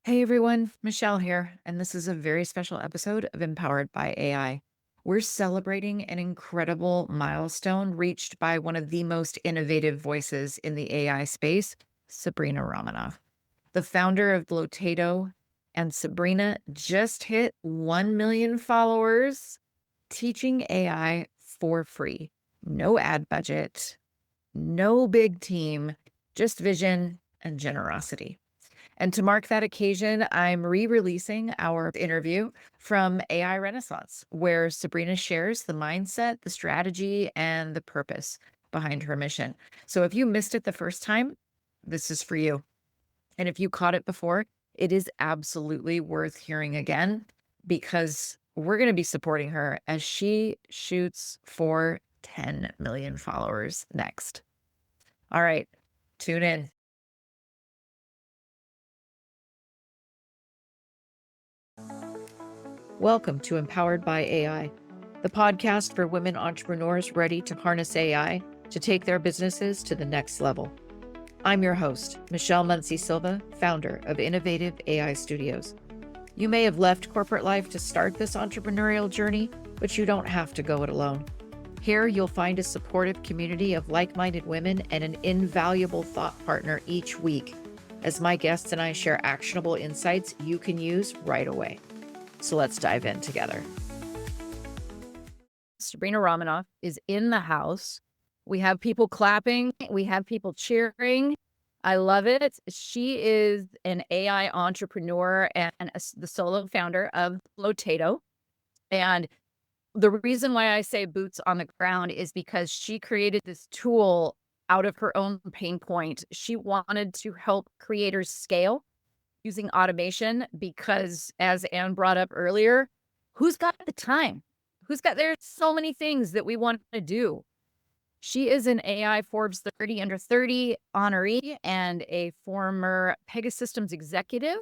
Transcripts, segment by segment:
Hey everyone, Michelle here, and this is a very special episode of Empowered by AI. We're celebrating an incredible milestone reached by one of the most innovative voices in the AI space, Sabrina Ramonov, the founder of Blotato. And Sabrina just hit 1 million followers teaching AI for free. No ad budget, no big team, just vision and generosity. And to mark that occasion, I'm re-releasing our interview from AI Renaissance, where Sabrina shares the mindset, the strategy, and the purpose behind her mission. So if you missed it the first time, this is for you. And if you caught it before, it is absolutely worth hearing again because we're going to be supporting her as she shoots for 10 million followers next. All right, tune in. Welcome to Empowered by AI, the podcast for women entrepreneurs ready to harness AI to take their businesses to the next level. I'm your host, Michelle Muncie Silva, founder of Innovative AI Studios. You may have left corporate life to start this entrepreneurial journey, but you don't have to go it alone. Here, you'll find a supportive community of like-minded women and an invaluable thought partner each week, as my guests and I share actionable insights you can use right away. So let's dive in together. Sabrina Ramonov is in the house. We have people clapping. We have people cheering. I love it. She is an AI entrepreneur and the solo founder of Blotato. And the reason why I say boots on the ground is because she created this tool out of her own pain point. She wanted to help creators scale using automation because, as Anne brought up earlier, who's got the time? There's so many things that we want to do. She is an AI Forbes 30 under 30 honoree and a former Pegasystems executive.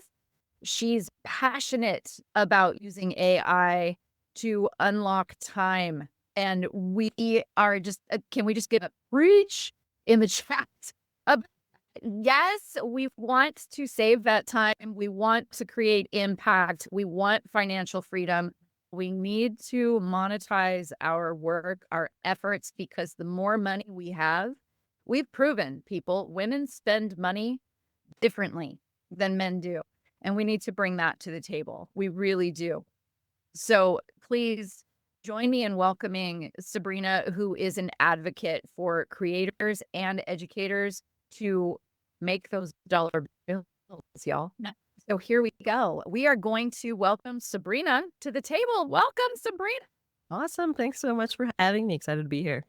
She's passionate about using AI to unlock time. And we are just, can we just give a preach in the chat? Yes, we want to save that time. We want to create impact. We want financial freedom. We need to monetize our work, our efforts, because the more money we have, we've proven people, women spend money differently than men do. And we need to bring that to the table. We really do. So please join me in welcoming Sabrina, who is an advocate for creators and educators to make those dollar bills, y'all. So here we go. We are going to welcome Sabrina to the table. Welcome, Sabrina. Awesome. Thanks so much for having me. Excited to be here.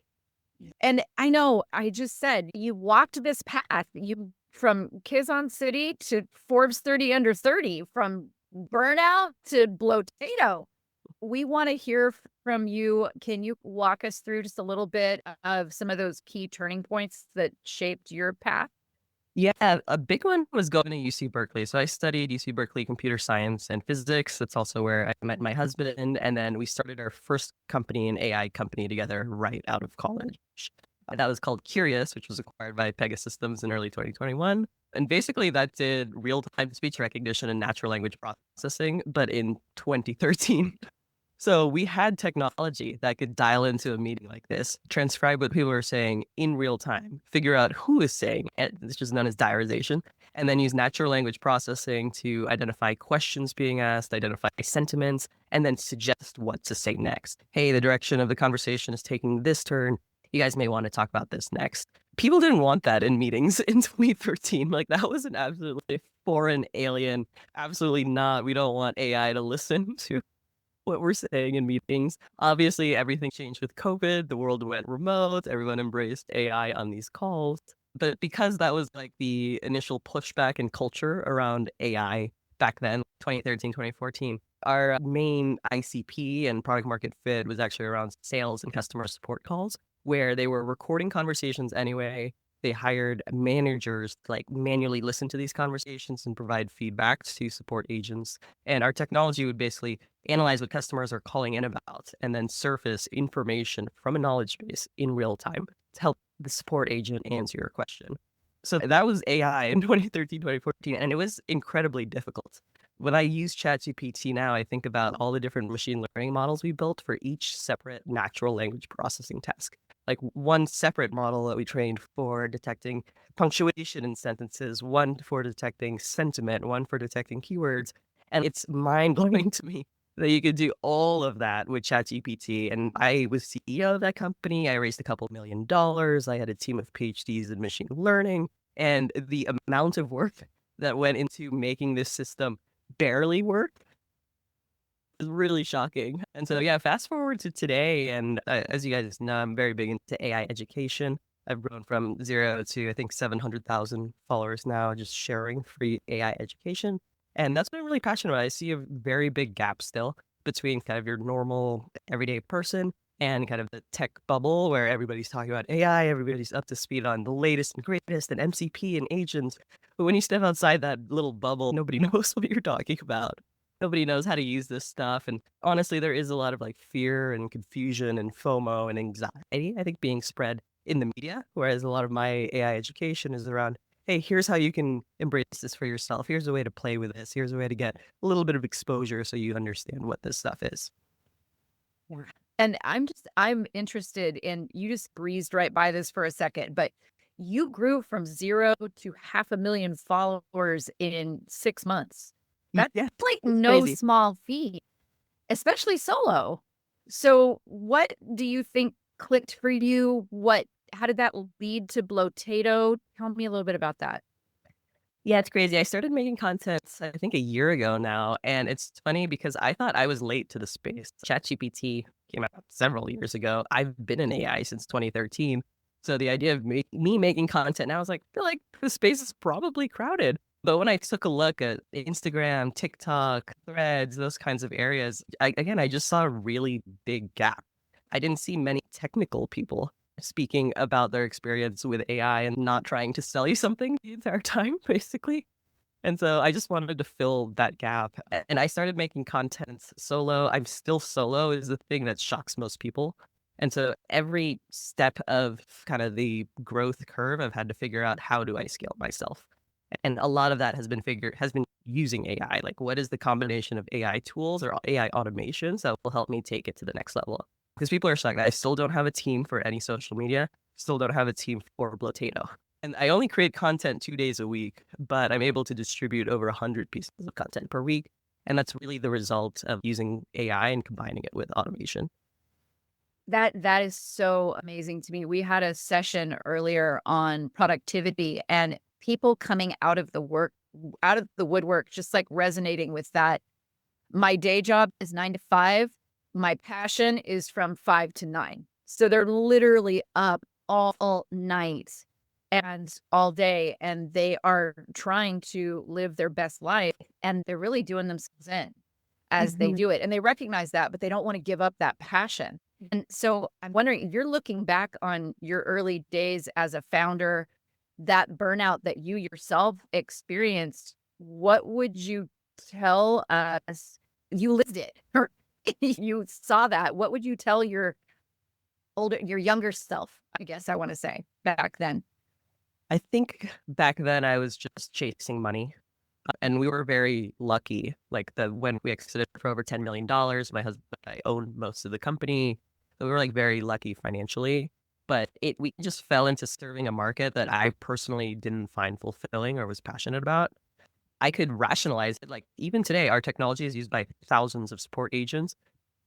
And I know I just said you walked this path. You from Kizon City to Forbes 30 under 30, from burnout to Blotato. We want to hear from you. Can you walk us through just a little bit of some of those key turning points that shaped your path? Yeah, a big one was going to UC Berkeley. So I studied UC Berkeley computer science and physics. That's also where I met my husband. And then we started our first company, an AI company together right out of college. That was called Curious, which was acquired by Pegasystems in early 2021. And basically that did real-time speech recognition and natural language processing, but in 2013. So we had technology that could dial into a meeting like this, transcribe what people are saying in real time, figure out who is saying it, which is known as diarization, and then use natural language processing to identify questions being asked, identify sentiments, and then suggest what to say next. Hey, the direction of the conversation is taking this turn. You guys may want to talk about this next. People didn't want that in meetings in 2013. Like, that was an absolutely foreign alien. Absolutely not. We don't want AI to listen to what we're saying in meetings. Obviously, everything changed with COVID. The world went remote. Everyone embraced AI on these calls. But because that was like the initial pushback and culture around AI back then, 2013, 2014, our main ICP and product market fit was actually around sales and customer support calls, where they were recording conversations anyway. They hired managers to like manually listen to these conversations and provide feedback to support agents. And our technology would basically analyze what customers are calling in about and then surface information from a knowledge base in real time to help the support agent answer your question. So that was AI in 2013, 2014, and it was incredibly difficult. When I use ChatGPT now, I think about all the different machine learning models we built for each separate natural language processing task. Like one separate model that we trained for detecting punctuation in sentences, one for detecting sentiment, one for detecting keywords. And it's mind blowing to me that you could do all of that with ChatGPT. And I was CEO of that company. I raised a couple $1 million. I had a team of PhDs in machine learning. And the amount of work that went into making this system barely work is really shocking. And so, yeah, fast forward to today. And as you guys know, I'm very big into AI education. I've grown from 0 to, I think, 700,000 followers now, just sharing free AI education. And that's what I'm really passionate about. I see a very big gap still between kind of your normal everyday person and kind of the tech bubble where everybody's talking about AI, everybody's up to speed on the latest and greatest and MCP and agents. But when you step outside that little bubble, nobody knows what you're talking about. Nobody knows how to use this stuff. And honestly, there is a lot of like fear and confusion and FOMO and anxiety, I think, being spread in the media. Whereas a lot of my AI education is around, hey, here's how you can embrace this for yourself. Here's a way to play with this. Here's a way to get a little bit of exposure so you understand what this stuff is. Yeah. And I'm interested in, you just breezed right by this for a second, but you grew from 0 to 500,000 followers in 6 months. That's Yeah, like it's no crazy. small feat, especially solo. So what do you think clicked for you? How did that lead to Blotato? Tell me a little bit about that. Yeah, it's crazy. I started making content, I think, a year ago now, and it's funny because I thought I was late to the space. ChatGPT came out several years ago. I've been in AI since 2013. So the idea of me making content now, I was like, I feel like the space is probably crowded. But when I took a look at Instagram, TikTok, Threads, those kinds of areas, again, I just saw a really big gap. I didn't see many technical people speaking about their experience with AI and not trying to sell you something the entire time, basically. And so I just wanted to fill that gap. And I started making content solo. I'm still solo is the thing that shocks most people. And so every step of kind of the growth curve, I've had to figure out how do I scale myself. And a lot of that has been using AI. Like, what is the combination of AI tools or AI automations that will help me take it to the next level? Because people are shocked. I still don't have a team for any social media. Still don't have a team for Blotato. And I only create content 2 days a week, but I'm able to distribute over 100 pieces of content per week. And that's really the result of using AI and combining it with automation. That is so amazing to me. We had a session earlier on productivity and people coming out of the woodwork, just like resonating with that. My day job is 9 to 5. My passion is from 5 to 9. So they're literally up all night and all day, and they are trying to live their best life, and they're really doing themselves in as they Mhm. do it. And they recognize that, but they don't want to give up that passion. And so I'm wondering, if you're looking back on your early days as a founder, that burnout that you yourself experienced, what would you tell us? You lived it, or you saw that. What would you tell your younger self, I guess I want to say, back then? I think back then I was just chasing money. And we were very lucky. Like when we exited for over $10 million, my husband and I owned most of the company. So we were like very lucky financially. But we just fell into serving a market that I personally didn't find fulfilling or was passionate about. I could rationalize it. Like even today, our technology is used by thousands of support agents,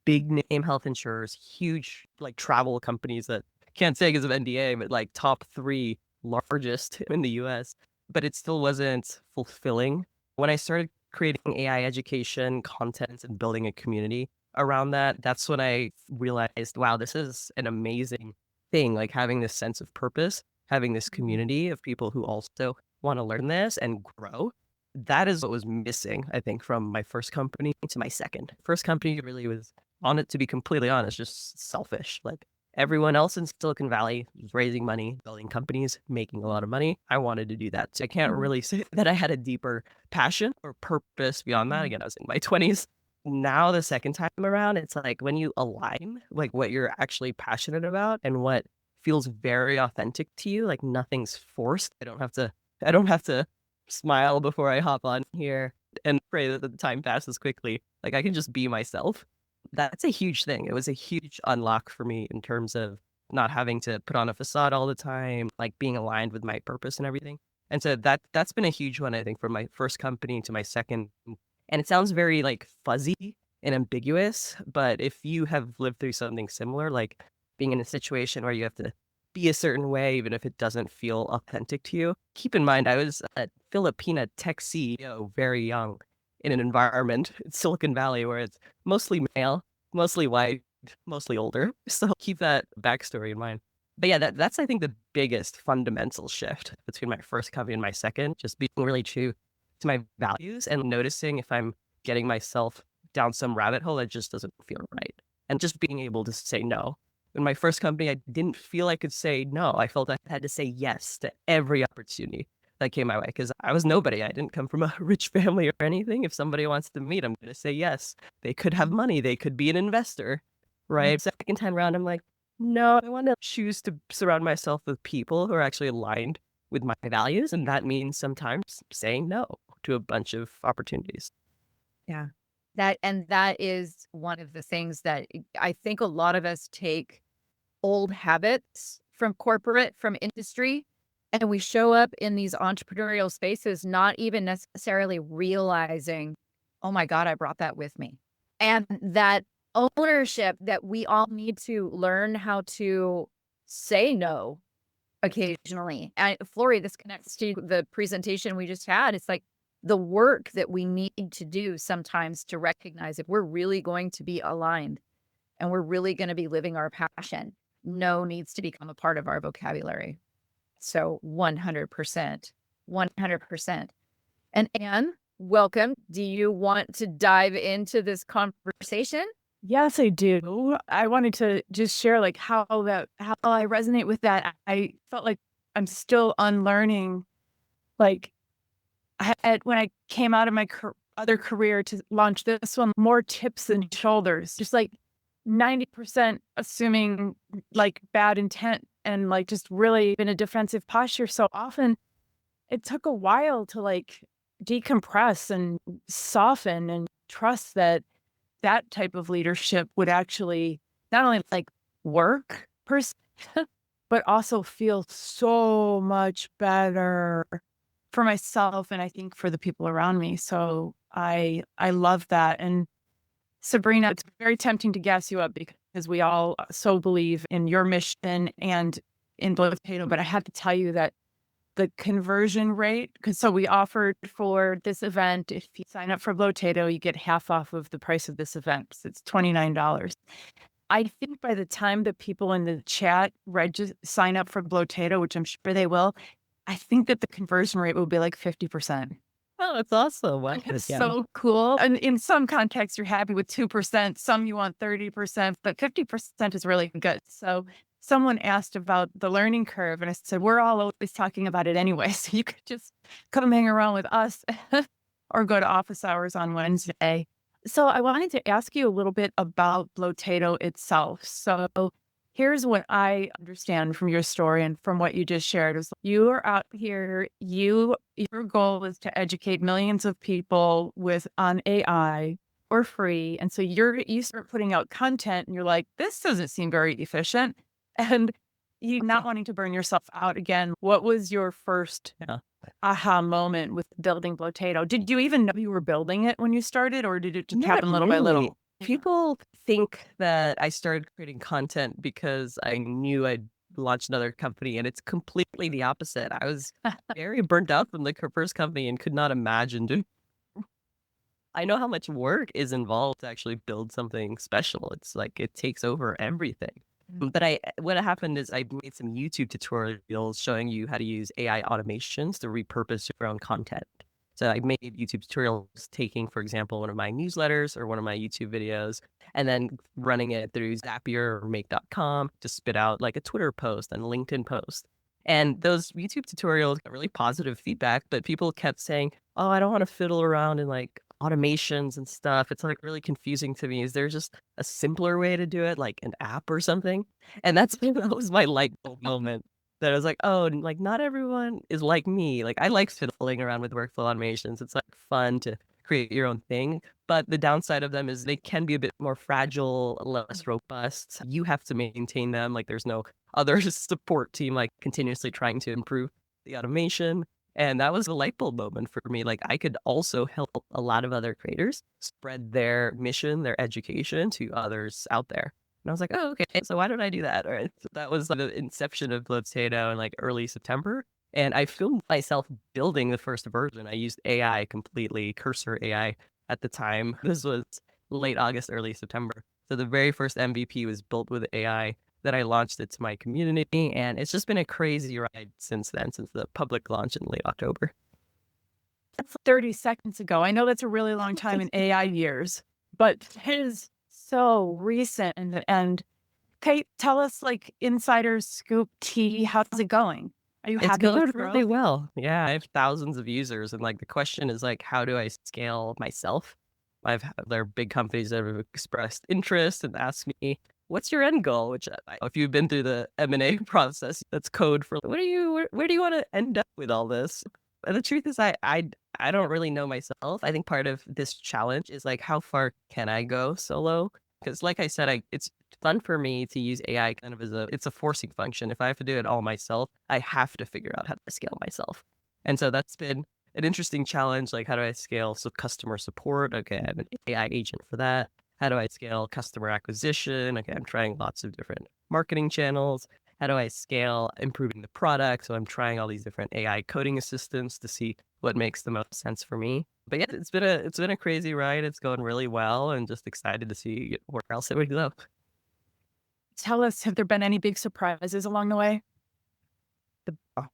big name health insurers, huge like travel companies that can't say because of NDA, but like top three largest in the US. But it still wasn't fulfilling. When I started creating AI education content and building a community around that, that's when I realized, wow, this is an amazing thing. Like having this sense of purpose, having this Mhm. community of people who also want to learn this and grow. That is what was missing, I think, from my first company to my second. First company really was on it, to be completely honest, just selfish. Like everyone else in Silicon Valley was raising money, building companies, making a lot of money. I wanted to do that. So I can't Mhm. really say that I had a deeper passion or purpose beyond that. Mhm. Again, I was in my 20s. Now, the second time around, it's like when you align like what you're actually passionate about and what feels very authentic to you, like nothing's forced. I don't have to smile before I hop on here and pray that the time passes quickly. Like I can just be myself. That's a huge thing. It was a huge unlock for me in terms of not having to put on a facade all the time, like being aligned with my purpose and everything. And so that's been a huge one, I think, from my first company to my second. And it sounds very like fuzzy and ambiguous, but if you have lived through something similar, like being in a situation where you have to be a certain way, even if it doesn't feel authentic to you. Keep in mind, I was a Filipina tech CEO very young in an environment in Silicon Valley where it's mostly male, mostly white, mostly older. So keep that backstory in mind. But yeah, that's I think the biggest fundamental shift between my first company and my second, just being really true to my values and noticing if I'm getting myself down some rabbit hole that just doesn't feel right. And just being able to say no. In my first company, I didn't feel I could say no. I felt I had to say yes to every opportunity that came my way because I was nobody. I didn't come from a rich family or anything. If somebody wants to meet, I'm going to say yes. They could have money. They could be an investor, right? Second time around, I'm like, no, I want to choose to surround myself with people who are actually aligned with my values. And that means sometimes saying no to a bunch of opportunities. Yeah. That is one of the things that I think a lot of us take old habits from corporate, from industry, and we show up in these entrepreneurial spaces not even necessarily realizing, "Oh my god, I brought that with me." And that ownership that we all need to learn how to say no occasionally. And Flory, this connects to the presentation we just had. It's like the work that we need to do sometimes to recognize if we're really going to be aligned and we're really going to be living our passion, no needs to become a part of our vocabulary. So 100%, 100%. And Anne, welcome. Do you want to dive into this conversation? Yes, I do. I wanted to just share like how I resonate with that. I felt like I'm still unlearning. Like I had when I came out of my other career to launch this one, more tips and shoulders, just like 90% assuming like bad intent and like just really in a defensive posture. So often it took a while to like decompress and soften and trust that that type of leadership would actually not only like work per se, but also feel so much better for myself and I think for the people around me. So I love that. And Sabrina, it's very tempting to gas you up because we all so believe in your mission and in Blotato, but I have to tell you that the conversion rate, because so we offered for this event, if you sign up for Blotato, you get half off of the price of this event. So it's $29. I think by the time the people in the chat sign up for Blotato, which I'm sure they will, I think that the conversion rate will be like 50%. Oh, that's awesome. Wow. It's Yeah. so cool. And in some contexts, you're happy with 2%. Some you want 30%, but 50% is really good. So someone asked about the learning curve, and I said, we're all always talking about it anyway. So you could just come hang around with us or go to office hours on Wednesday. So I wanted to ask you a little bit about Blotato itself. So here's what I understand from your story and from what you just shared is you are out here, your goal is to educate millions of people on AI for free. And so you start putting out content and you're like, this doesn't seem very efficient. And you not wanting to burn yourself out again. What was your first aha moment with building Blotato? Did you even know you were building it when you started, or did it just happen little by little? People think that I started creating content because I knew I'd launch another company, and it's completely the opposite. I was very burnt out from the first company and could not imagine doing. I know how much work is involved to actually build something special. It's like it takes over everything. But what happened is I made some YouTube tutorials showing you how to use AI automations to repurpose your own content. So I made YouTube tutorials taking, for example, one of my newsletters or one of my YouTube videos, and then running it through Zapier or Make.com to spit out like a Twitter post and a LinkedIn post. And those YouTube tutorials got really positive feedback, but people kept saying, oh, I don't want to fiddle around in like automations and stuff. It's like really confusing to me. Is there just a simpler way to do it, like an app or something? And that was my light bulb moment. That I was like, oh, like not everyone is like me. Like I like fiddling around with workflow automations. It's like fun to create your own thing. But the downside of them is they can be a bit more fragile, less robust. You have to maintain them. Like there's no other support team like continuously trying to improve the automation. And that was a light bulb moment for me. Like I could also help a lot of other creators spread their mission, their education to others out there. And I was like, oh, okay. So why don't I do that? All right. So that was the inception of Blotato in like early September. And I filmed myself building the first version. I used AI completely, cursor AI at the time. This was late August, early September. So the very first MVP was built with AI. Then I launched it to my community. And it's just been a crazy ride since then, since the public launch in late October. That's 30 seconds ago. I know that's a really long time in AI years, but it is so recent. And Kate, tell us like insider scoop tea. How's it going? Are you It's happy with going the really growth? well. Yeah, I have thousands of users, and like the question is like, how do I scale myself? There are big companies that have expressed interest and asked me, "What's your end goal?" Which, if you've been through the M&A process, that's code for where do you want to end up with all this? And the truth is, I don't really know myself. I think part of this challenge is like, how far can I go solo? Because, like I said, it's fun for me to use AI kind of as it's a forcing function. If I have to do it all myself, I have to figure out how to scale myself. And so that's been an interesting challenge. Like, how do I scale customer support? Okay, I have an AI agent for that. How do I scale customer acquisition? Okay, I'm trying lots of different marketing channels. How do I scale improving the product? So I'm trying all these different AI coding assistants to see what makes the most sense for me. But yeah, it's been a crazy ride. It's going really well, and just excited to see where else it would go. Tell us, have there been any big surprises along the way? Oh,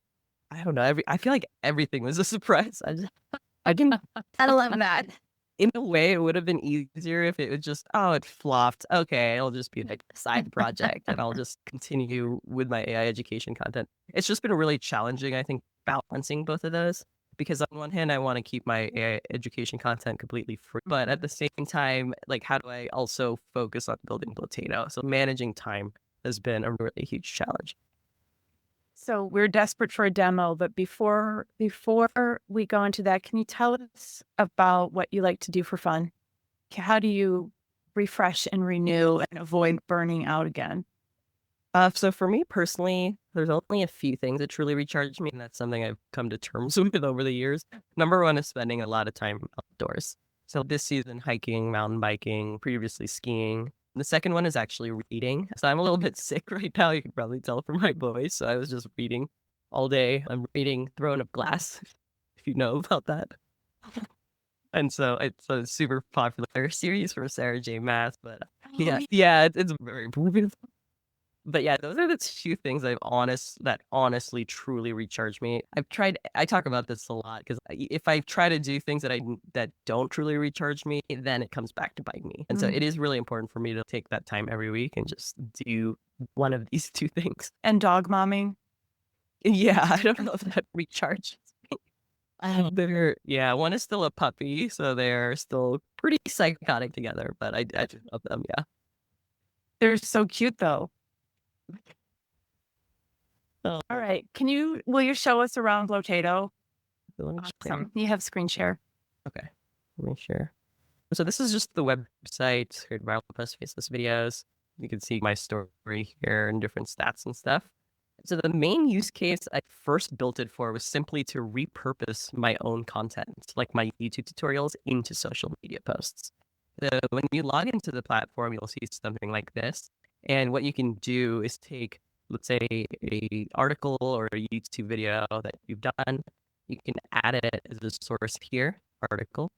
I don't know. I feel like everything was a surprise. I didn't. I love that. In a way, it would have been easier if it was just, oh, it flopped. Okay, it'll just be like a side project, and I'll just continue with my AI education content. It's just been really challenging, I think, balancing both of those. Because on one hand, I want to keep my AI education content completely free, but at the same time, like, how do I also focus on building Blotato? So managing time has been a really huge challenge. So we're desperate for a demo, but before we go into that, can you tell us about what you like to do for fun? How do you refresh and renew and avoid burning out again? So for me personally, there's only a few things that truly recharge me, and that's something I've come to terms with over the years. Number one is spending a lot of time outdoors. So this season, hiking, mountain biking, previously skiing. The second one is actually reading. So I'm a little bit sick right now. You can probably tell from my voice. So I was just reading all day. I'm reading Throne of Glass, if you know about that. And so it's a super popular series from Sarah J. Maas. But yeah, it's very popular. But yeah, those are the two things that honestly truly recharge me. I talk about this a lot because if I try to do things that don't truly recharge me, then it comes back to bite me. And so it is really important for me to take that time every week and just do one of these two things. And dog momming? Yeah, I don't know if that recharges me. One is still a puppy, so they're still pretty psychotic together, but I do love them, yeah. They're so cute though. Oh, All right. Will you show us around Blotato? let me share. Awesome. You have screen share. Okay, let me share. So this is just the website, created viral posts, faceless videos. You can see my story here and different stats and stuff. So the main use case I first built it for was simply to repurpose my own content, like my YouTube tutorials, into social media posts. So when you log into the platform, you'll see something like this. And what you can do is take, let's say, a article or a YouTube video that you've done. You can add it as a source here, article.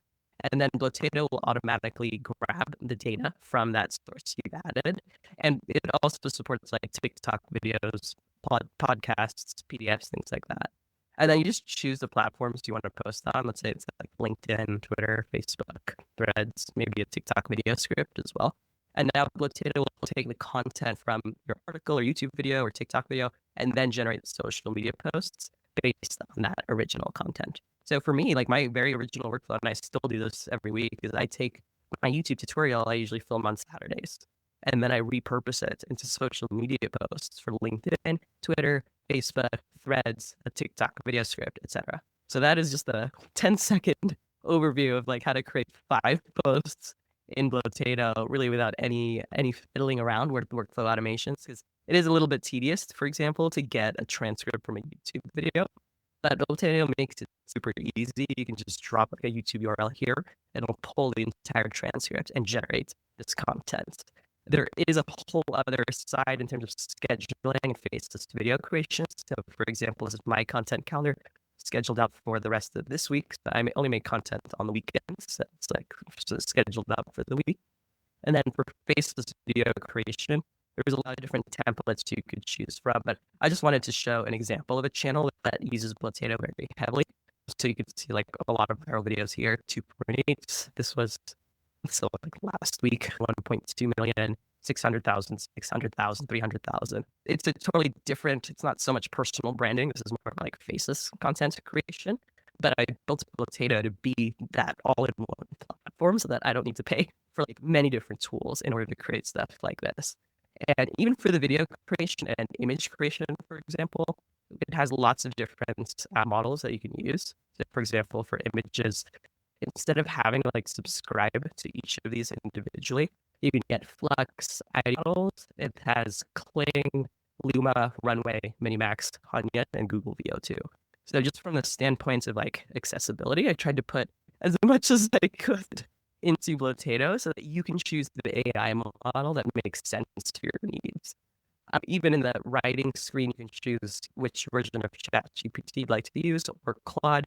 And then Blotato will automatically grab the data from that source you've added. And it also supports like TikTok videos, podcasts, PDFs, things like that. And then you just choose the platforms you want to post on. Let's say it's like LinkedIn, Twitter, Facebook, Threads, maybe a TikTok video script as well. And now Blotato will take the content from your article or YouTube video or TikTok video and then generate social media posts based on that original content. So for me, like my very original workflow, and I still do this every week, is I take my YouTube tutorial I usually film on Saturdays, and then I repurpose it into social media posts for LinkedIn, Twitter, Facebook, Threads, a TikTok video script, etc. So that is just a 10-second overview of like how to create 5 posts in Blotato, really without any fiddling around with workflow automations, because it is a little bit tedious, for example, to get a transcript from a YouTube video. But Blotato makes it super easy. You can just drop like a YouTube URL here, and it'll pull the entire transcript and generate this content. There is a whole other side in terms of scheduling and faceless video creation. So, for example, this is my content calendar scheduled out for the rest of this week. So I only make content on the weekends. So it's like scheduled out for the week. And then for faceless video creation, there's a lot of different templates you could choose from, but I just wanted to show an example of a channel that uses Blotato very heavily. So you could see like a lot of viral videos here, 2.8. This was like last week, 1.2 million, 600,000, 600,000, 300,000. It's a totally different, it's not so much personal branding. This is more like faceless content creation. But I built Blotato to be that all-in-one platform so that I don't need to pay for like many different tools in order to create stuff like this. And even for the video creation and image creation, for example, it has lots of different models that you can use. So for example, for images, instead of having to like subscribe to each of these individually, you can get Flux, ID models. It has Kling, Luma, Runway, Minimax, Onion, and Google VO2. So just from the standpoint of like accessibility, I tried to put as much as I could into Blotato so that you can choose the AI model that makes sense to your needs. Even in the writing screen, you can choose which version of ChatGPT you'd like to use, or Claude.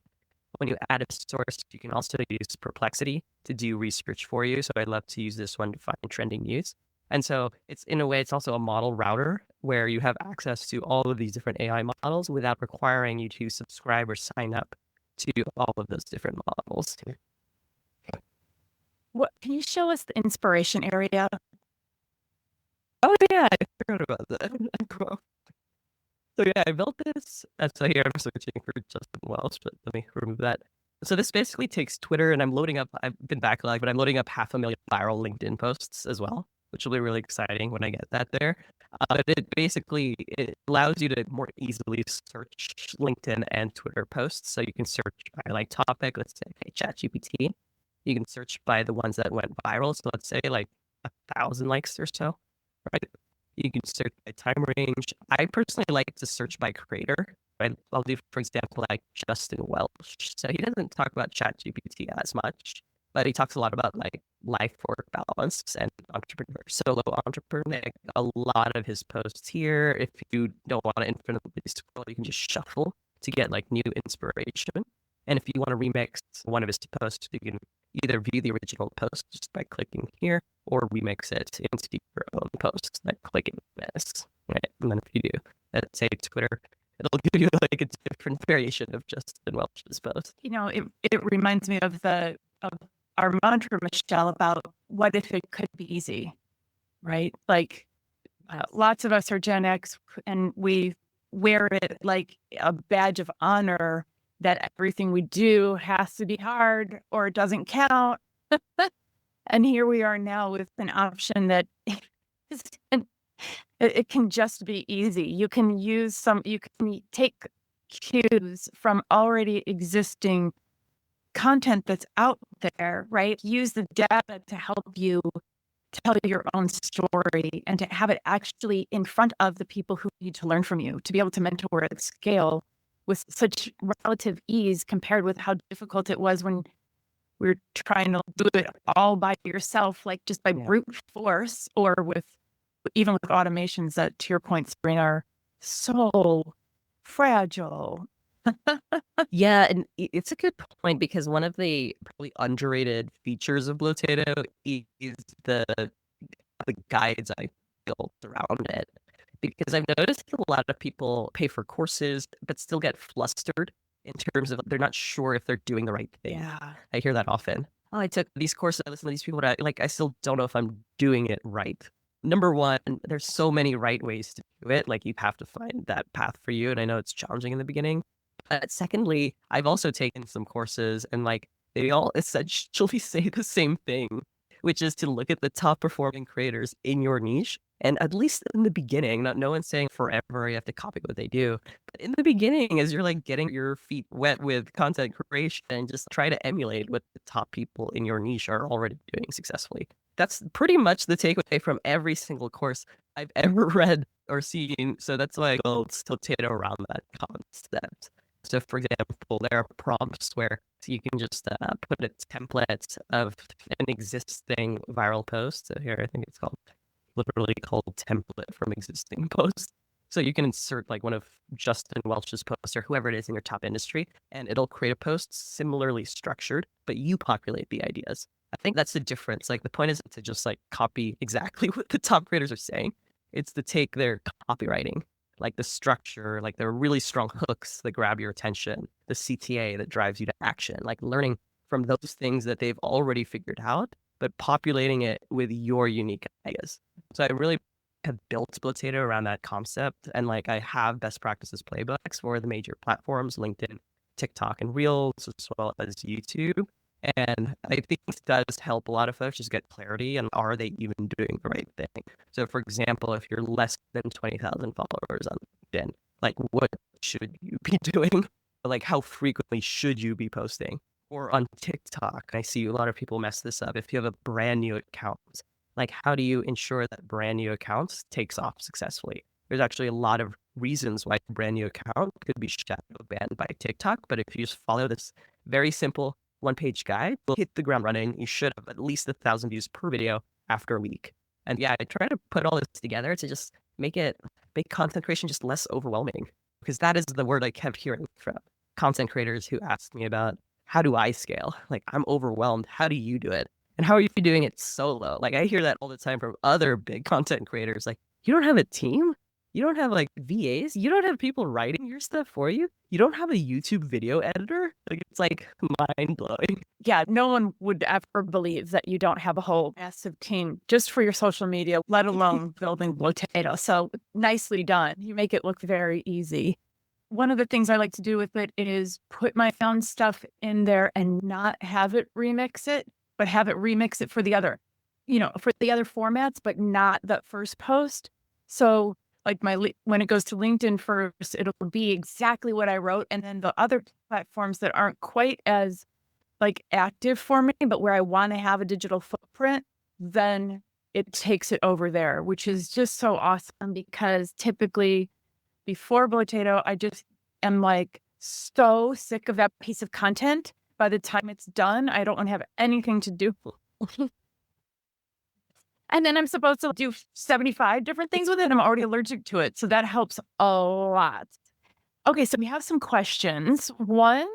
When you add a source, you can also use Perplexity to do research for you. So I love to use this one to find trending news. And so it's in a way, it's also a model router where you have access to all of these different AI models without requiring you to subscribe or sign up to all of those different models. What can you show us the inspiration area? Oh yeah, I forgot about that. Cool. So yeah, I built this. So here I'm searching for Justin Welsh, but let me remove that. So this basically takes Twitter, and I'm loading up, I've been backlogged, but I'm loading up 500,000 viral LinkedIn posts as well, which will be really exciting when I get that there. But it allows you to more easily search LinkedIn and Twitter posts. So you can search by like topic, let's say ChatGPT. You can search by the ones that went viral. So let's say like 1,000 likes or so, right? You can search by time range. I personally like to search by creator. Right? I'll do, for example, like Justin Welsh. So he doesn't talk about ChatGPT as much, but he talks a lot about like life-work balance and solo entrepreneur. A lot of his posts here. If you don't want to infinitely scroll, you can just shuffle to get like new inspiration. And if you want to remix one of his posts, you can either view the original post just by clicking here, or remix it into your own post by clicking this. Right? And then if you do, let's say Twitter, it'll give you like a different variation of Justin Welch's post. You know, it reminds me of our mantra, Michelle, about what if it could be easy, right? Like lots of us are Gen X, and we wear it like a badge of honor that everything we do has to be hard or it doesn't count. And here we are now with an option that it can just be easy. You can take cues from already existing content that's out there, right? Use the data to help you tell your own story and to have it actually in front of the people who need to learn from you, to be able to mentor at scale with such relative ease compared with how difficult it was when we were trying to do it all by yourself, like just by brute force, or even with automations that, to your point, Sabrina, are so fragile. Yeah, and it's a good point, because one of the probably underrated features of Blotato is the guides I built around it. Because I've noticed that a lot of people pay for courses, but still get flustered in terms of they're not sure if they're doing the right thing. Yeah. I hear that often. Oh, I took these courses, I listen to these people, but I still don't know if I'm doing it right. Number one, there's so many right ways to do it. Like, you have to find that path for you. And I know it's challenging in the beginning. Secondly, I've also taken some courses and like they all essentially say the same thing, which is to look at the top performing creators in your niche. And at least in the beginning, not no one's saying forever you have to copy what they do. But in the beginning, as you're like getting your feet wet with content creation, just try to emulate what the top people in your niche are already doing successfully. That's pretty much the takeaway from every single course I've ever read or seen. So that's why I go potato around that concept. So, for example, there are prompts where you can just put a template of an existing viral post. So here, I think it's literally called template from existing post. So you can insert like one of Justin Welch's posts or whoever it is in your top industry, and it'll create a post similarly structured, but you populate the ideas. I think that's the difference. Like the point isn't to just like copy exactly what the top creators are saying. It's to take their copywriting, like the structure, like the really strong hooks that grab your attention, the CTA that drives you to action, like learning from those things that they've already figured out, but populating it with your unique ideas. So I really have built Blotato around that concept. And like I have best practices playbooks for the major platforms, LinkedIn, TikTok, and Reels, as well as YouTube. And I think this does help a lot of folks just get clarity on are they even doing the right thing. So, for example, if you're less than 20,000 followers on LinkedIn, like what should you be doing? Like how frequently should you be posting? Or on TikTok, I see a lot of people mess this up. If you have a brand new account, like how do you ensure that brand new account takes off successfully? There's actually a lot of reasons why a brand new account could be shadow banned by TikTok. But if you just follow this very simple one-page guide, you'll hit the ground running. You should have at least 1,000 views per video after a week. And yeah, I try to put all this together to just make content creation just less overwhelming, because that is the word I kept hearing from content creators who asked me about how do I scale? Like I'm overwhelmed. How do you do it? And how are you doing it solo? Like I hear that all the time from other big content creators. Like you don't have a team? You don't have like VAs? You don't have people writing your stuff for you? You don't have a YouTube video editor? Like it's like mind blowing. Yeah, no one would ever believe that you don't have a whole massive team just for your social media, let alone building Blotato. So nicely done. You make it look very easy. One of the things I like to do with it is put my own stuff in there and not have it remix it, but have it remix it for the other, for the other formats, but not that first post. So like when it goes to LinkedIn first, it'll be exactly what I wrote. And then the other platforms that aren't quite as like active for me, but where I want to have a digital footprint, then it takes it over there, which is just so awesome because typically before Blotato, I just am like so sick of that piece of content. By the time it's done, I don't want to have anything to do. And then I'm supposed to do 75 different things with it. I'm already allergic to it. So that helps a lot. Okay, so we have some questions. One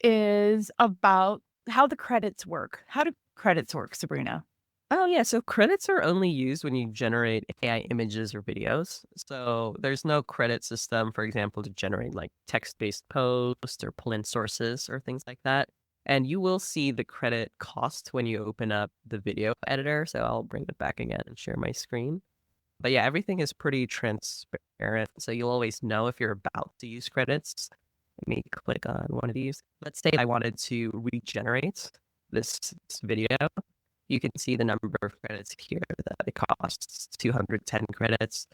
is about how the credits work. How do credits work, Sabrina? Oh, yeah. So credits are only used when you generate AI images or videos. So there's no credit system, for example, to generate like text-based posts or pull in sources or things like that. And you will see the credit cost when you open up the video editor. So I'll bring it back again and share my screen. But yeah, everything is pretty transparent. So you'll always know if you're about to use credits. Let me click on one of these. Let's say I wanted to regenerate this video. You can see the number of credits here that it costs, 210 credits.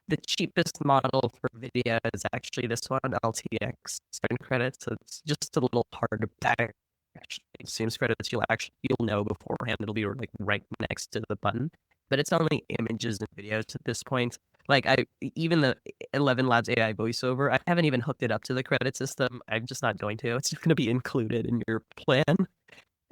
The cheapest model for video is actually this one, LTX, 7 credits. So it's just a little hard to back. Actually, consumes credits, you'll know beforehand. It'll be like right next to the button. But it's only images and videos at this point. Like even the 11 Labs AI voiceover, I haven't even hooked it up to the credit system. I'm just not going to. It's just going to be included in your plan.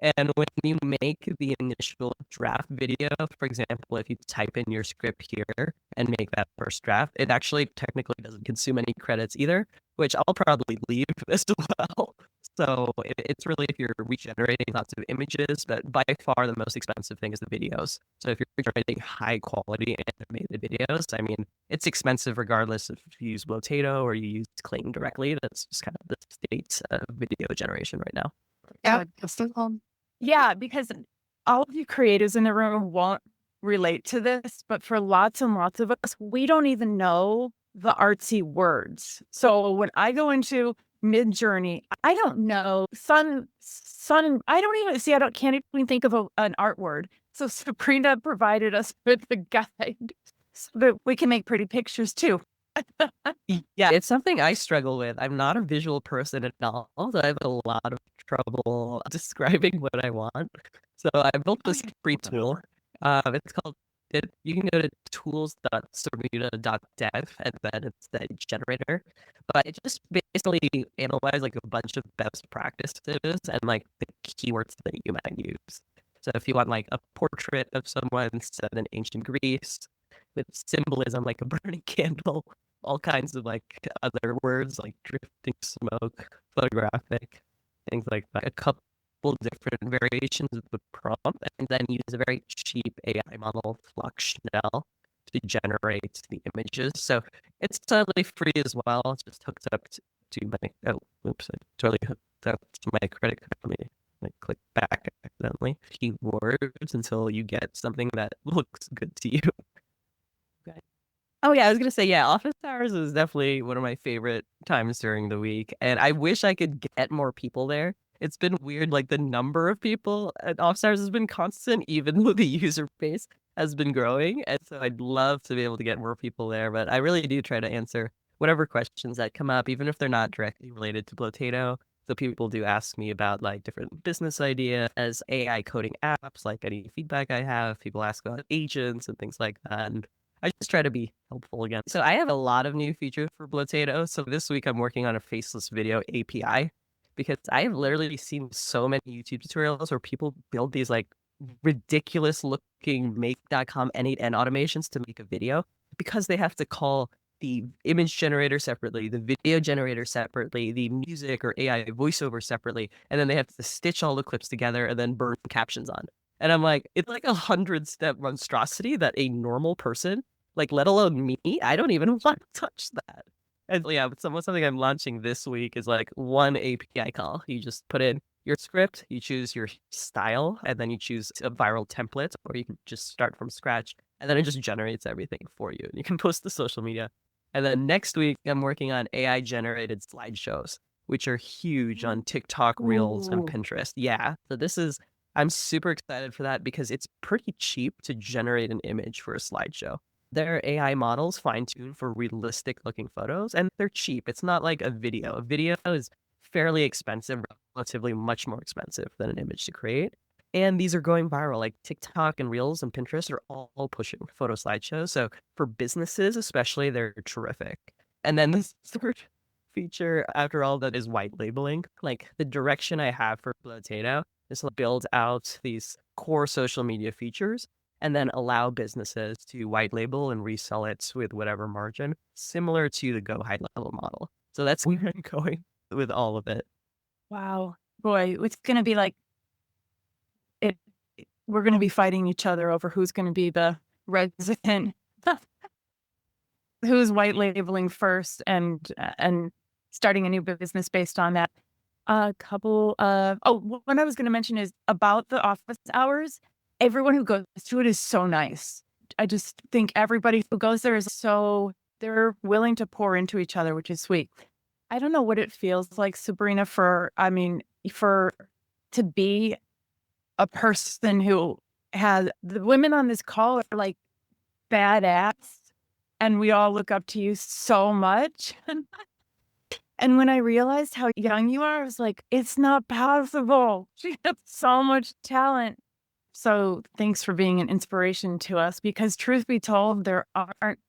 And when you make the initial draft video, for example, if you type in your script here and make that first draft, it actually technically doesn't consume any credits either, which I'll probably leave as well. So it's really if you're regenerating lots of images, but by far the most expensive thing is the videos. So if you're generating high quality animated videos, I mean, it's expensive regardless if you use Blotato or you use Kling directly. That's just kind of the state of video generation right now. Yeah, because all of you creatives in the room won't relate to this, but for lots and lots of us, we don't even know the artsy words. So when I go into Mid-Journey. I don't know. I don't even see, can't even think of an art word. So Sabrina provided us with the guide so that we can make pretty pictures too. Yeah, it's something I struggle with. I'm not a visual person at all, so I have a lot of trouble describing what I want. So I built this free tool. It's called you can go to tools.sabrina.dev and then it's the generator. But it just basically analyzes like a bunch of best practices and like the keywords that you might use. So if you want like a portrait of someone set in ancient Greece with symbolism like a burning candle, all kinds of like other words like drifting smoke, photographic, things like that. A couple different variations of the prompt, and then use a very cheap AI model, Fluxional, to generate the images. So it's totally free as well. It's just hooked up to my I totally hooked up to my credit card. Let me like click back accidentally. Keywords until you get something that looks good to you. Okay. Oh yeah, I was gonna say, yeah, office hours is definitely one of my favorite times during the week, and I wish I could get more people there. It's been weird, like the number of people at office hours has been constant, even though the user base has been growing, and so I'd love to be able to get more people there, but I really do try to answer whatever questions that come up, even if they're not directly related to Blotato. So people do ask me about like different business ideas, AI coding apps, like any feedback I have. People ask about agents and things like that. And I just try to be helpful again. So I have a lot of new features for Blotato. So this week I'm working on a faceless video API because I have literally seen so many YouTube tutorials where people build these like ridiculous looking make.com end-to-end automations to make a video because they have to call the image generator separately, the video generator separately, the music or AI voiceover separately, and then they have to stitch all the clips together and then burn captions on. And I'm like, it's like 100-step monstrosity that a normal person, like let alone me, I don't even want to touch that. And yeah, but something I'm launching this week is like one API call. You just put in your script, you choose your style, and then you choose a viral template, or you can just start from scratch, and then it just generates everything for you. And you can post to social media. And then next week, I'm working on AI-generated slideshows, which are huge on TikTok, Reels, and Ooh. Pinterest. Yeah, so I'm super excited for that because it's pretty cheap to generate an image for a slideshow. There are AI models fine-tuned for realistic-looking photos, and they're cheap. It's not like a video. A video is fairly expensive, relatively much more expensive than an image to create. And these are going viral. Like TikTok and Reels and Pinterest are all pushing photo slideshows. So for businesses, especially, they're terrific. And then the third feature after all that is white labeling. Like the direction I have for Blotato is to build out these core social media features and then allow businesses to white label and resell it with whatever margin, similar to the Go High Level model. So that's where I'm going with all of it. Wow. Boy, it's going to be like, we're going to be fighting each other over who's going to be the resident, who's white labeling first and starting a new business based on that. What I was going to mention is about the office hours. Everyone who goes to it is so nice. I just think everybody who goes there they're willing to pour into each other, which is sweet. I don't know what it feels like, Sabrina, to be a person who has the women on this call are like badass and we all look up to you so much. And when I realized how young you are, I was like, it's not possible. She has so much talent. So thanks for being an inspiration to us because truth be told, there aren't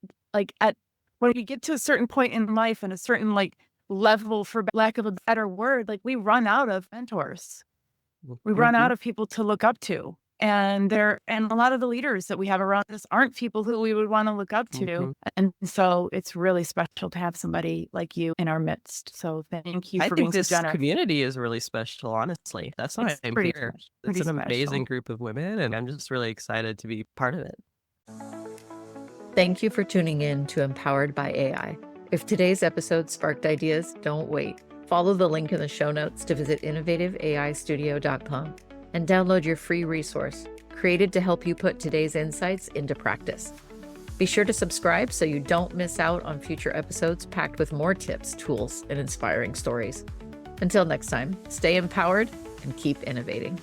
when you get to a certain point in life and a certain level, for lack of a better word, we run out of mentors. We run out of people to look up to. And a lot of the leaders that we have around us aren't people who we would want to look up to. And so it's really special to have somebody like you in our midst. So thank you for being so generous. I think this community is really special, honestly. That's why I'm here. It's an amazing group of women, and I'm just really excited to be part of it. Thank you for tuning in to Empowered by AI. If today's episode sparked ideas, don't wait. Follow the link in the show notes to visit innovativeaistudio.com and download your free resource created to help you put today's insights into practice. Be sure to subscribe so you don't miss out on future episodes packed with more tips, tools, and inspiring stories. Until next time, stay empowered and keep innovating.